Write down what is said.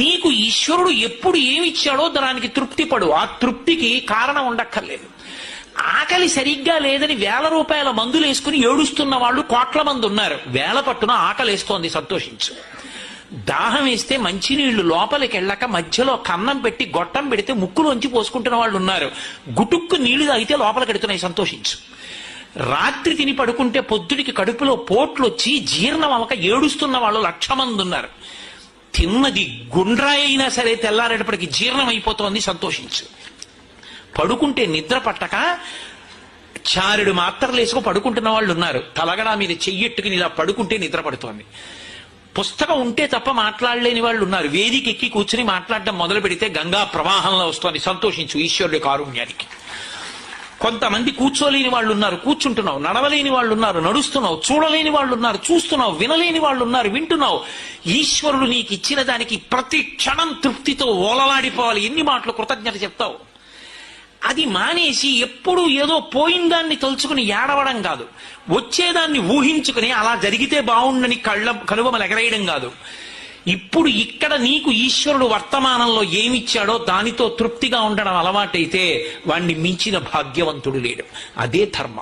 నీకు ఈశ్వరుడు ఎప్పుడు ఏమిచ్చాడో దానికి తృప్తి పడు. ఆ తృప్తికి కారణం ఉండక్కర్లేదు. ఆకలి సరిగ్గా లేదని 1000 రూపాయల మందులు వేసుకుని ఏడుస్తున్న వాళ్ళు కోట్ల మంది ఉన్నారు. వేల పట్టున ఆకలి వేస్తోంది, సంతోషించు. దాహం వేస్తే మంచినీళ్లు లోపలికి వెళ్ళక మధ్యలో కన్నం పెట్టి గొట్టం పెడితే ముక్కులోంచి పోసుకుంటున్న వాళ్ళు ఉన్నారు. గుటుక్కు నీళ్లు తాగితే లోపలికి ఎడుతున్నాయి, సంతోషించు. రాత్రి తిని పడుకుంటే పొద్దుడికి కడుపులో పోట్లు వచ్చి జీర్ణం అవ్వక ఏడుస్తున్న వాళ్ళు 1,00,000 మంది ఉన్నారు. తిన్నది గుండ్రాయి అయినా సరే తెల్లారేటప్పటికి జీర్ణం అయిపోతోంది, సంతోషించు. పడుకుంటే నిద్ర పట్టక చారుడు మాత్రలు వేసుకు పడుకుంటున్న వాళ్ళు ఉన్నారు. తలగడా మీద చెయ్యెట్టుకుని ఇలా పడుకుంటే నిద్ర పడుతోంది. పుస్తకం ఉంటే తప్ప మాట్లాడలేని వాళ్ళు ఉన్నారు. వేదిక ఎక్కి కూర్చుని మాట్లాడడం మొదలు పెడితే గంగా ప్రవాహంలో వస్తోంది, సంతోషించు ఈశ్వరుడి కారుణ్యానికి. కొంతమంది కూర్చోలేని వాళ్ళు ఉన్నారు, కూర్చుంటున్నావు. నడవలేని వాళ్ళు ఉన్నారు, నడుస్తున్నావు. చూడలేని వాళ్ళు ఉన్నారు, చూస్తున్నావు. వినలేని వాళ్ళు ఉన్నారు, వింటున్నావు. ఈశ్వరుడు నీకు ఇచ్చిన దానికి ప్రతి క్షణం తృప్తితో ఓలలాడిపోవాలి. ఎన్ని మాటలు కృతజ్ఞత చెప్తావు. అది మానేసి ఎప్పుడు ఏదో పోయిందాన్ని తలుచుకుని ఏడవడం కాదు, వచ్చేదాన్ని ఊహించుకుని అలా జరిగితే బాగుండని కనుబొమలు ఎగరేయడం కాదు. ఇప్పుడు ఇక్కడ నీకు ఈశ్వరుడు వర్తమానంలో ఏమిచ్చాడో దానితో తృప్తిగా ఉండడం అలవాటైతే వాణ్ణి మించిన భాగ్యవంతుడు లేడు. అదే ధర్మం.